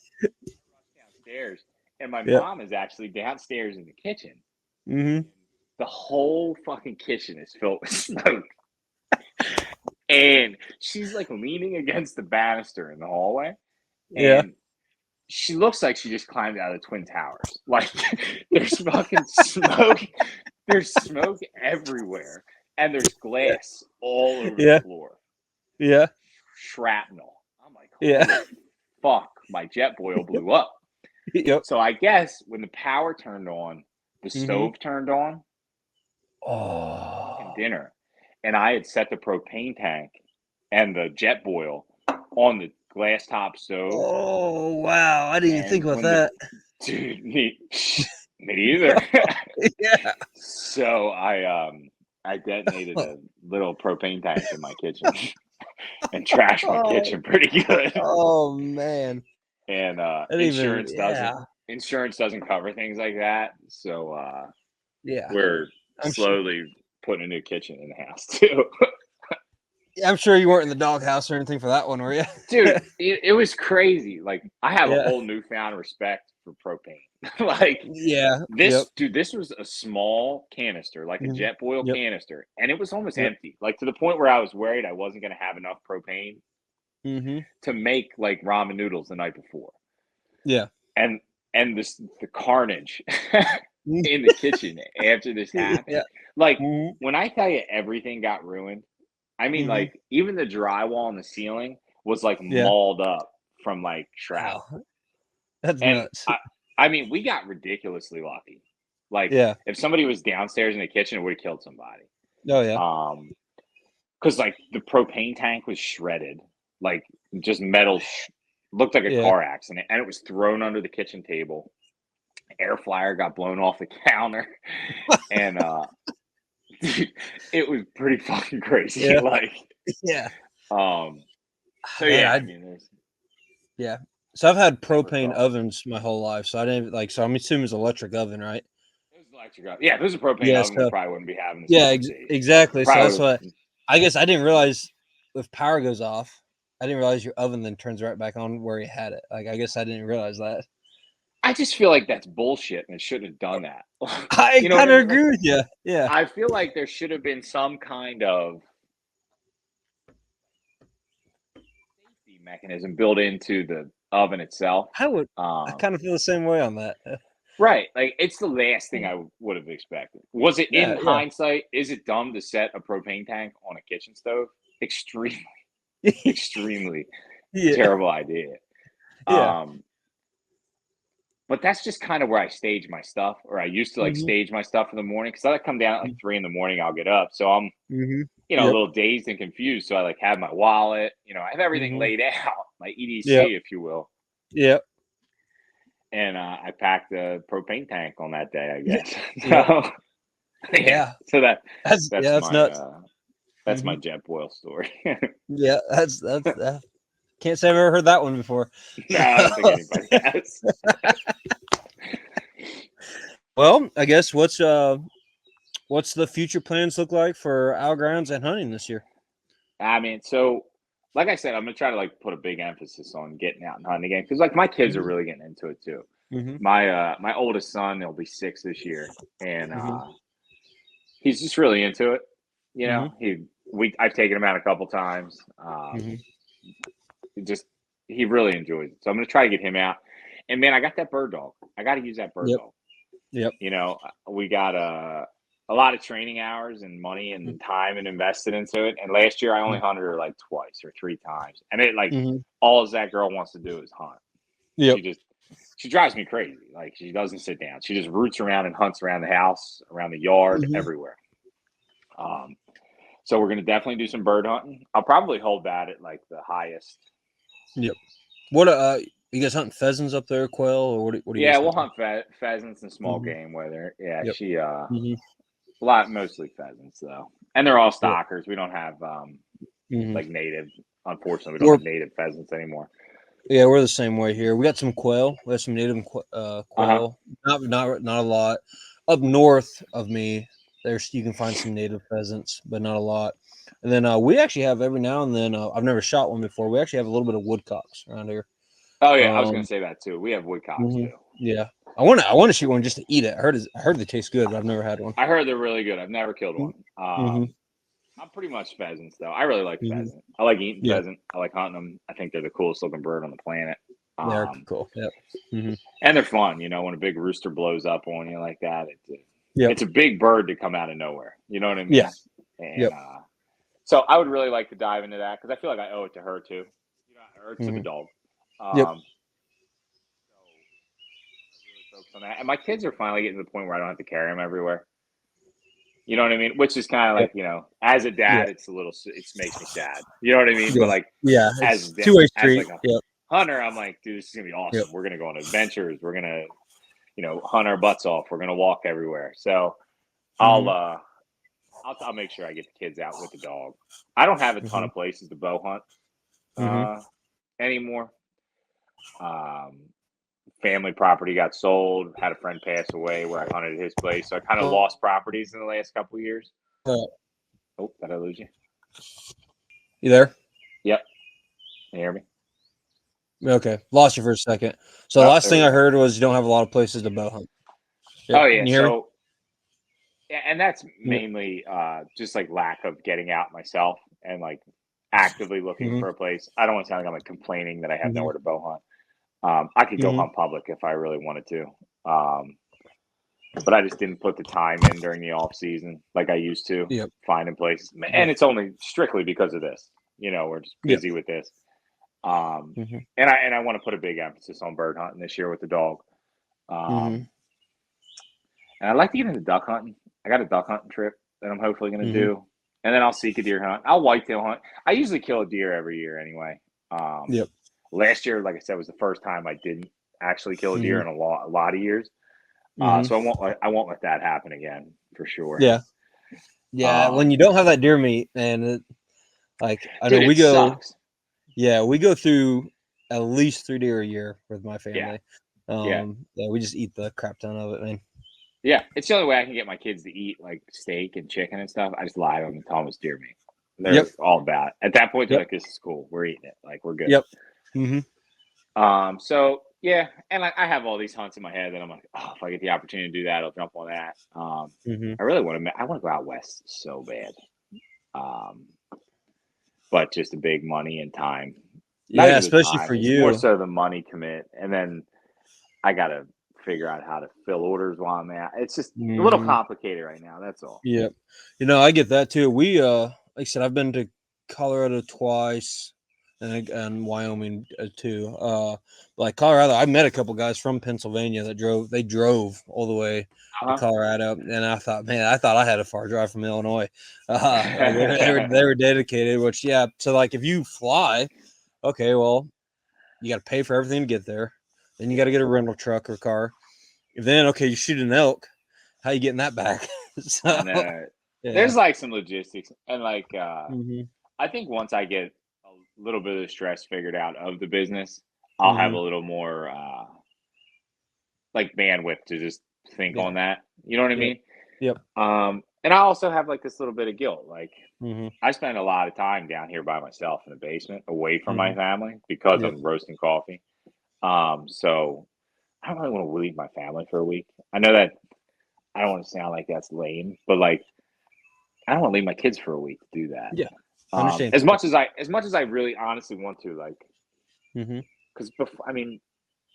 downstairs, and my mom is actually downstairs in the kitchen. The whole fucking kitchen is filled with smoke. And she's like leaning against the banister in the hallway. And she looks like she just climbed out of the Twin Towers. Like there's fucking smoke. There's smoke everywhere. And there's glass all over the floor. Shrapnel. I'm like, holy fuck, my jet boil blew up. So I guess when the power turned on, the stove turned on. Dinner. And I had set the propane tank and the jet boil on the glass top stove. Oh, wow. I didn't even think about that. Dude, me neither. So I detonated a little propane tank in my kitchen and trashed my kitchen pretty good. Oh, man. And insurance doesn't cover things like that. So we're slowly putting a new kitchen in the house too. I'm sure you weren't in the doghouse or anything for that one, were you? Dude, it was crazy. Like I have a whole newfound respect for propane. Like dude, this was a small canister, like a jet boil canister, and it was almost empty. Like to the point where I was worried I wasn't going to have enough propane to make like ramen noodles the night before. And the carnage in the kitchen after this happened. Like when I tell you everything got ruined, I mean like even the drywall on the ceiling was like mauled up from like shrapnel. Wow. That's nuts. I mean, we got ridiculously lucky. Like if somebody was downstairs in the kitchen, it would have killed somebody. Because like the propane tank was shredded, like just metal, looked like a car accident, and it was thrown under the kitchen table. Air fryer got blown off the counter, and it was pretty fucking crazy. So I've had propane ovens my whole life, so I didn't like. So I'm assuming it's electric oven, right? It was electric oven. Yeah, if it was a propane oven, we probably wouldn't be having this. Exactly. So that's what I guess I didn't realize. If power goes off, I didn't realize your oven then turns right back on where you had it. Like I guess I didn't realize that. I just feel like that's bullshit, and it shouldn't have done that. I kind of agree with you. Yeah, I feel like there should have been some kind of safety mechanism built into the oven itself. I kind of feel the same way on that. Right, like it's the last thing I would have expected. Was it in hindsight? Is it dumb to set a propane tank on a kitchen stove? Extremely terrible idea. Yeah. But that's just kind of where I stage my stuff, or I used to like stage my stuff in the morning because I come down at like 3 in the morning. I'll get up, so I'm a little dazed and confused. So I like have my wallet, I have everything laid out, my EDC, if you will. Yep. And I packed a propane tank on that day, I guess. Yeah. So that's nuts. That's my jet boil story. Yeah, that's can't say I've ever heard that one before. No, I don't think anybody has. Well, I guess what's the future plans look like for outgrounds and hunting this year? I mean, so like I said, I'm gonna try to like put a big emphasis on getting out and hunting again because like my kids are really getting into it too. My oldest son, he'll be 6 this year, and he's just really into it. I've taken him out a couple times. He really enjoys it. So I'm going to try to get him out. And man, I got that bird dog. I got to use that bird dog. Yep. We got a lot of training hours and money and time and invested into it. And last year I only hunted her like twice or 3 times. And it like all that girl wants to do is hunt. Yep. She drives me crazy. Like she doesn't sit down. She just roots around and hunts around the house, around the yard, everywhere. So we're going to definitely do some bird hunting. I'll probably hold that at like the highest. Yep. What you guys hunting pheasants up there, quail, or what? What do you? Yeah, we'll hunt pheasants and small game with her. Yeah, she mostly pheasants though, and they're all stockers. We don't have like native. Unfortunately, we don't have native pheasants anymore. Yeah, we're the same way here. We got some quail. We have some native quail. Not a lot. Up north of me, you can find some native pheasants, but not a lot. And then we actually have every now and then. I've never shot one before. We actually have a little bit of woodcocks around here. Oh yeah, I was going to say that too. We have woodcocks too. Yeah, I want to shoot one just to eat it. I heard they taste good, but I've never had one. I heard they're really good. I've never killed one. I'm pretty much pheasants though. I really like pheasant. I like eating pheasant. I like hunting them. I think they're the coolest looking bird on the planet. They're cool. Yep. And they're fun. When a big rooster blows up on you like that, it's a big bird to come out of nowhere. You know what I mean? Yeah. And so I would really like to dive into that because I feel like I owe it to her too. Or to the dog. So really focus on that. And my kids are finally getting to the point where I don't have to carry them everywhere. You know what I mean? Which is kind of like, as a dad, it makes me sad. You know what I mean? But like, as a two-way street. Like a hunter, I'm like, dude, this is gonna be awesome. We're gonna go on adventures. We're gonna, hunt our butts off. We're gonna walk everywhere. So I'll make sure I get the kids out with the dog. I don't have a ton of places to bow hunt anymore. Family property got sold. Had a friend pass away where I hunted at his place, so I kind of lost properties in the last couple of years. Oh, did I lose you? You there? Yep. Can you hear me? Okay, lost you for a second. So the last thing I heard was you don't have a lot of places to bow hunt. Yep. Oh yeah, so and that's mainly just like lack of getting out myself and like actively looking for a place. I don't want to sound like I'm like complaining that I have nowhere to bow hunt. I could go hunt public if I really wanted to. But I just didn't put the time in during the off season like I used to finding places. And it's only strictly because of this. We're just busy with this. And I want to put a big emphasis on bird hunting this year with the dog. And I'd like to get into duck hunting. I got a duck hunting trip that I'm hopefully going to do. And then I'll seek a deer hunt. I'll whitetail hunt. I usually kill a deer every year anyway. Last year, like I said, was the first time I didn't actually kill a deer in a lot of years. So I won't let that happen again for sure. Yeah. When you don't have that deer meat, and I know we go. Sucks. Yeah, we go through at least 3 deer a year with my family. Yeah, we just eat the crap ton of it, man. Yeah, it's the only way I can get my kids to eat like steak and chicken and stuff. I just lie to them and tell them it's deer meat. They're all about it. At that point, they're like, "This is cool. We're eating it. Like we're good." So yeah, and I have all these hunts in my head that I'm like, oh, if I get the opportunity to do that, I'll jump on that. I really want to. I want to go out west so bad. But just a big money and time. Yeah, especially for you. More so the money commit, and then I gotta figure out how to fill orders while I'm at. It's just a little complicated right now. That's all. Yeah, I get that too. We like I said, I've been to Colorado twice. and Wyoming too. Like Colorado, I met a couple guys from Pennsylvania that drove all the way to Colorado, and I thought I had a far drive from Illinois. Like they were dedicated. Which so like if you fly, okay, well you got to pay for everything to get there. Then you got to get a rental truck or car. Then okay, you shoot an elk. How you getting that back? So, there's like some logistics, and like I think once I get a little bit of the stress figured out of the business, I'll have a little more like bandwidth to just think on that. You know what I mean? Yep. And I also have like this little bit of guilt. Like I spend a lot of time down here by myself in the basement, away from my family, because I'm roasting coffee. So I don't really want to leave my family for a week. I know that I don't want to sound like that's lame, but like I don't want to leave my kids for a week to do that. Yeah. Understand. As much as I really honestly want to, like, because I mean,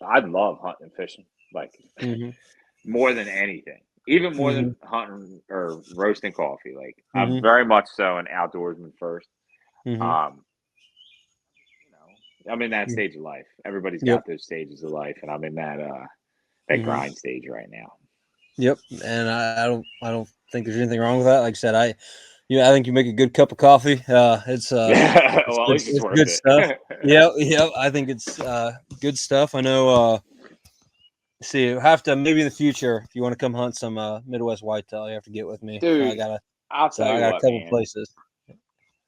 I love hunting and fishing, like more than anything, even more than hunting or roasting coffee. Like I'm very much so an outdoorsman first. You know, I'm in that stage of life. Everybody's got those stages of life, and I'm in that grind stage right now. Yep, and I don't think there's anything wrong with that. Like I said, I think you make a good cup of coffee. It's well, at least it's worth good it. stuff. Yeah, I think it's good stuff. I know. See, you have to maybe in the future if you want to come hunt some Midwest whitetail, you have to get with me. Dude, I got a couple places.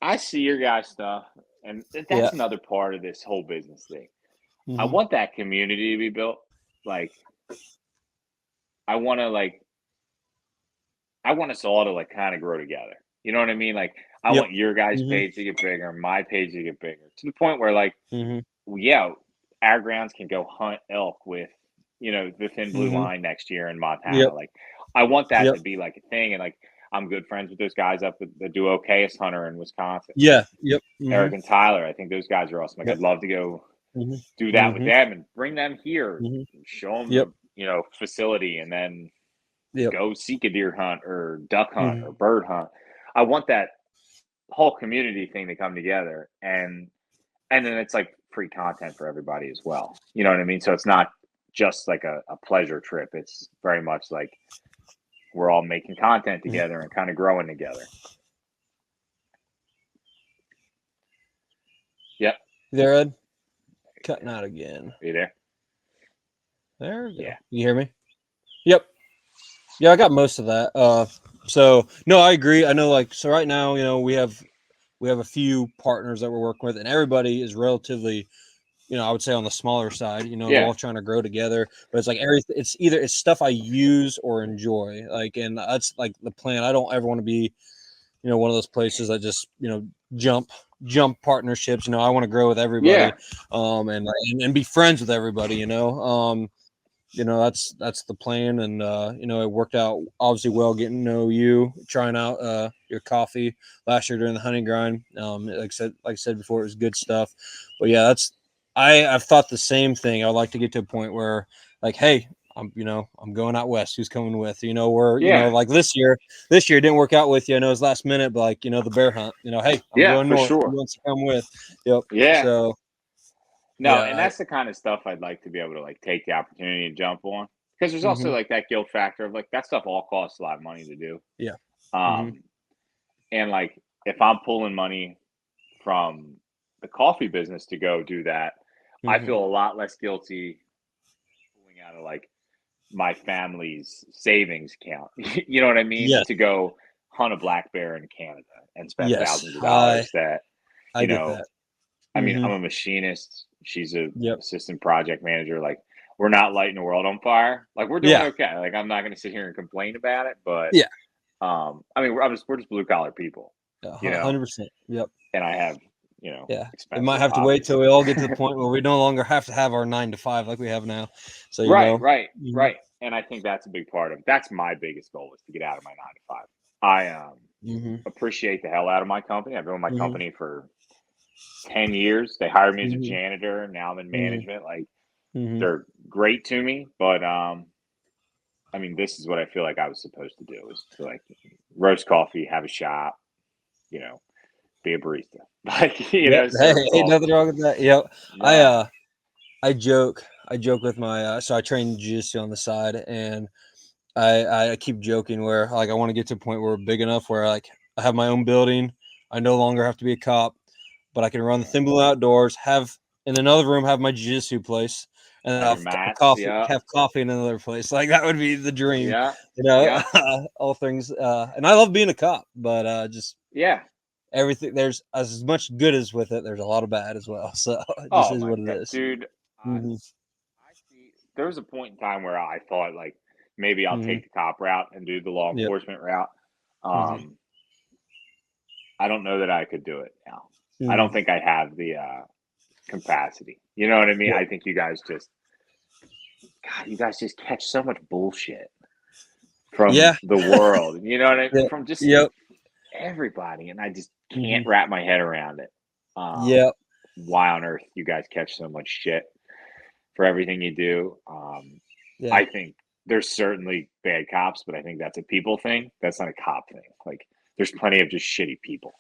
I see your guys' stuff, and that's another part of this whole business thing. I want that community to be built. Like, I want us all to like kind of grow together. You know what I mean? Like, I want your guys' page to get bigger, my page to get bigger, to the point where like, our grounds can go hunt elk with, the Thin Blue Line next year in Montana. Like, I want that to be like a thing. And like, I'm good friends with those guys up at the Duo Case Hunter in Wisconsin. Eric and Tyler. I think those guys are awesome. Like, I'd love to go do that with them and bring them here, show them the, facility, and then go seek a deer hunt or duck hunt or bird hunt. I want that whole community thing to come together, and then it's like free content for everybody as well. You know what I mean? So it's not just like a pleasure trip. It's very much like we're all making content together and kind of growing together. Yep. You there, Ed? Cutting out again. Are you there? There we go. Yeah. You hear me? Yep. Yeah, I got most of that. So no, I agree. I know, like, so right now, we have a few partners that we're working with, and everybody is relatively, I would say on the smaller side. They're all trying to grow together, but it's like it's stuff I use or enjoy. Like, and that's like the plan. I don't ever want to be, one of those places that just, jump partnerships. I want to grow with everybody, and be friends with everybody. That's the plan, and it worked out obviously well getting to know you, trying out your coffee last year during the hunting grind. Like I said before, it was good stuff. But yeah, I've thought the same thing. I'd like to get to a point where, like, hey, I'm going out west. Who's coming with? Like this year it didn't work out with you. I know it was last minute, but like, the bear hunt. Hey, I'm going north. Sure. Who wants to come with? Yep. Yeah. So. No, and that's the kind of stuff I'd like to be able to like take the opportunity and jump on, because there's also like that guilt factor of like that stuff all costs a lot of money to do. Yeah. And like if I'm pulling money from the coffee business to go do that, I feel a lot less guilty pulling out of like my family's savings account. You know what I mean? Yes. To go hunt a black bear in Canada and spend thousands of dollars I get that. I mean, I'm a machinist. She's a assistant project manager. Like, we're not lighting the world on fire. Like, we're doing okay. Like, I'm not going to sit here and complain about it. But I mean, we're just blue collar people. 100%. Yep. And I have, we might have to wait till we all get to the point where we no longer have to have our 9 to 5 like we have now. So right. And I think that's a big part of it. That's my biggest goal, is to get out of my 9 to 5. I appreciate the hell out of my company. I've been with my company for 10 years. They hired me as a janitor. Now I'm in management. Like, they're great to me, but I mean, this is what I feel like I was supposed to do, is to like roast coffee, have a shop, be a barista. Like, you yep. know, Hey, ain't nothing wrong with that. Yep. Yeah. I joke with my so I train jiu-jitsu on the side, and I keep joking where like I want to get to a point where we're big enough where like I have my own building. I no longer have to be a cop, but I can run the Thin Blue outdoors, have in another room have my jiu-jitsu place, and Have have coffee. Have coffee in another place. Like that would be the dream. Yeah. You know, Yeah. all things. And I love being a cop, but just everything. There's as much good as with it. There's a lot of bad as well. So it just is what it is, dude. Mm-hmm. I see. There was a point in time where I thought like maybe I'll take the cop route and do the law enforcement route. I don't know that I could do it now. I don't think I have the capacity. You know what I mean? I think you guys just catch so much bullshit from the world. You know what I mean? From just everybody, and I just can't wrap my head around it. Why on earth you guys catch so much shit for everything you do? I think there's certainly bad cops, but I think that's a people thing. That's not a cop thing. Like, there's plenty of just shitty people,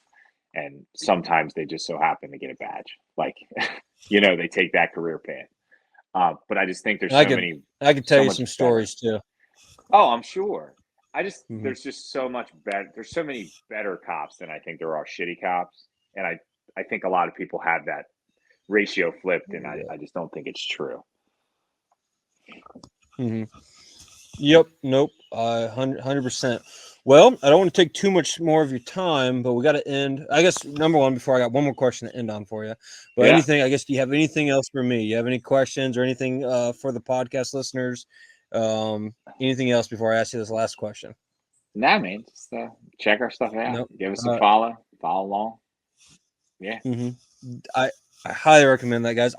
and sometimes they just so happen to get a badge. Like, you know, they take that career path. But I just think there's so many. I could tell you some stories too. Oh, I'm sure. There's just so much better. There's so many better cops than I think there are shitty cops, and I think a lot of people have that ratio flipped, and I just don't think it's true. Yep. Nope. 100%. Well, I don't want to take too much more of your time, but we got to end. I guess number one, before I got one more question to end on for you. But anything, I guess, do you have anything else for me? You have any questions or anything for the podcast listeners? Anything else before I ask you this last question? Nah, man. Just check our stuff out. Give us a follow along. Yeah. I highly recommend that, guys.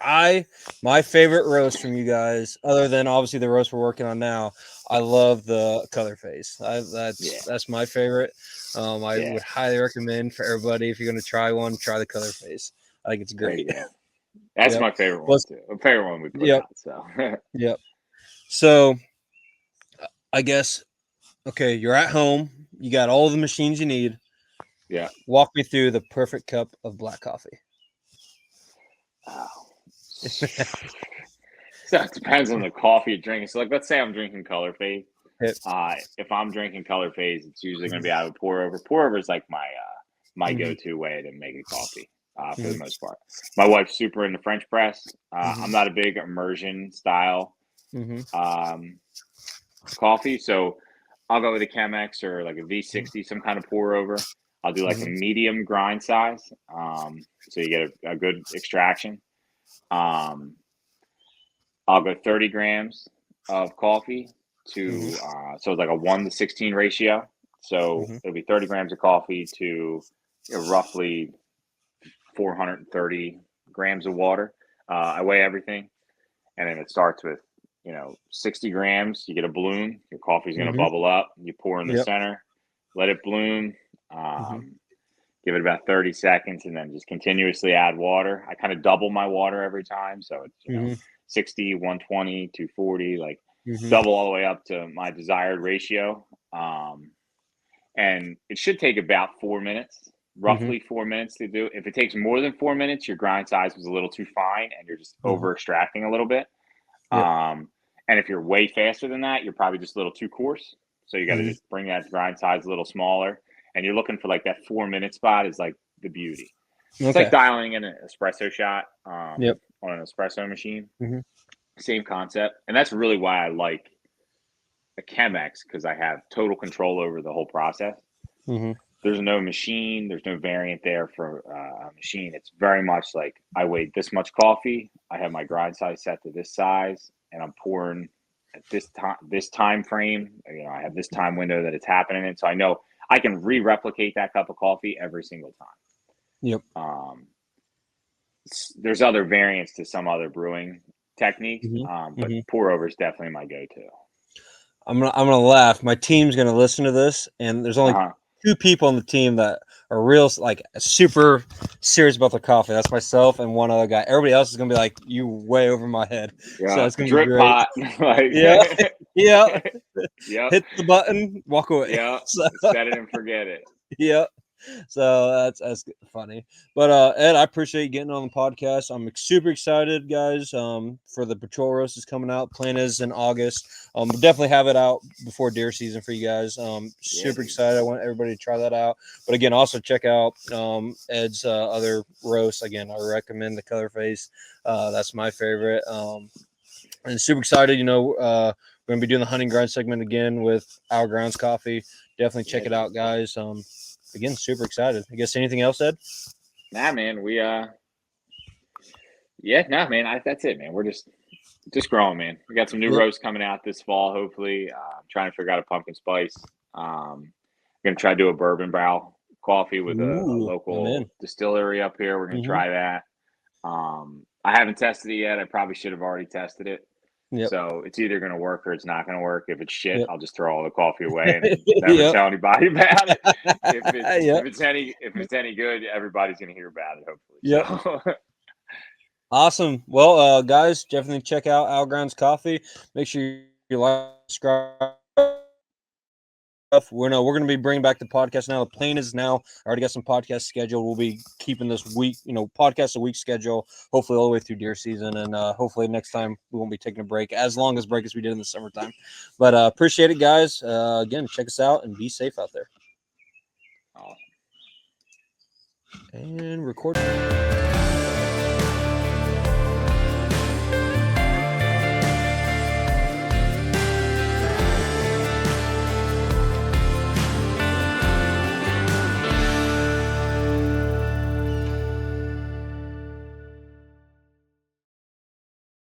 My favorite roast from you guys, other than obviously the roast we're working on now, I love the color face. That's my favorite. I would highly recommend for everybody, if you're going to try one, try the color face. I think it's great. That's my favorite one too. The favorite one we put out. So So I guess you're at home. You got all the machines you need. Yeah. Walk me through the perfect cup of black coffee. So it depends on the coffee you're drinking. So, like, let's say I'm drinking Color Phase. If I'm drinking Color Phase, it's usually going to be out of a pour over. Pour over is like my go-to way to make a coffee for the most part. My wife's super into French press. I'm not a big immersion style coffee, so I'll go with a Chemex or like a V60, some kind of pour over. I'll do like a medium grind size, so you get a good extraction. I'll go 30 grams of coffee to so it's like a 1:16 ratio. So it'll be 30 grams of coffee to roughly 430 grams of water. I weigh everything, and then it starts with 60 grams. You get a bloom. Your coffee's going to bubble up. You pour in the center, let it bloom. Give it about 30 seconds, and then just continuously add water. I kind of double my water every time, so it's 60, 120, 240, like double all the way up to my desired ratio. And it should take about 4 minutes, roughly 4 minutes to do. If it takes more than 4 minutes, your grind size was a little too fine, and you're just over extracting a little bit. And if you're way faster than that, you're probably just a little too coarse. So you got to just bring that grind size a little smaller. And you're looking for like that 4 minute spot is like the beauty. It's like dialing in an espresso shot on an espresso machine. Same concept. And that's really why I like a Chemex, because I have total control over the whole process. There's no machine. There's no variant there for a machine. It's very much like I weighed this much coffee. I have my grind size set to this size, and I'm pouring at this time frame. I have this time window that it's happening in. So I know I can re-replicate that cup of coffee every single time. There's other variants to some other brewing techniques, but pour over is definitely my go-to. I'm gonna laugh. My team's gonna listen to this, and there's only 2 people on the team that are real, like, super serious about their coffee. That's myself and one other guy. Everybody else is gonna be like, "You way over my head." So it's gonna drip be great. pot. Hit the button, walk away. Set it and forget it. So that's funny. But Ed, I appreciate you getting on the podcast. I'm super excited, guys, for the Patrol Roast is coming out. Plan is in August. We'll definitely have it out before deer season for you guys. Super excited. I want everybody to try that out. But again, also check out Ed's other roasts. Again, I recommend the Color Face. That's my favorite. And super excited. We're going to be doing the hunting grind segment again with Our Grounds Coffee. Definitely check it out, guys. Again, super excited. I guess anything else, Ed? Nah, man. That's it, man. We're just growing, man. We got some new roasts coming out this fall, hopefully. I'm trying to figure out a pumpkin spice. I'm going to try to do a bourbon barrel coffee with a local distillery up here. We're going to try that. I haven't tested it yet. I probably should have already tested it. Yep. So it's either going to work or it's not going to work. If it's shit, I'll just throw all the coffee away and never tell anybody about it. If it's any good, everybody's going to hear about it, hopefully. Yep. So. Awesome. Well, guys, definitely check out Our Grounds Coffee. Make sure you like, subscribe. We're going to be bringing back the podcast now. The plan is now. I already got some podcasts scheduled. We'll be keeping this week, podcast a week schedule, hopefully all the way through deer season. And hopefully next time we won't be taking a break, as long as break as we did in the summertime. But appreciate it, guys. Again, check us out and be safe out there. And record.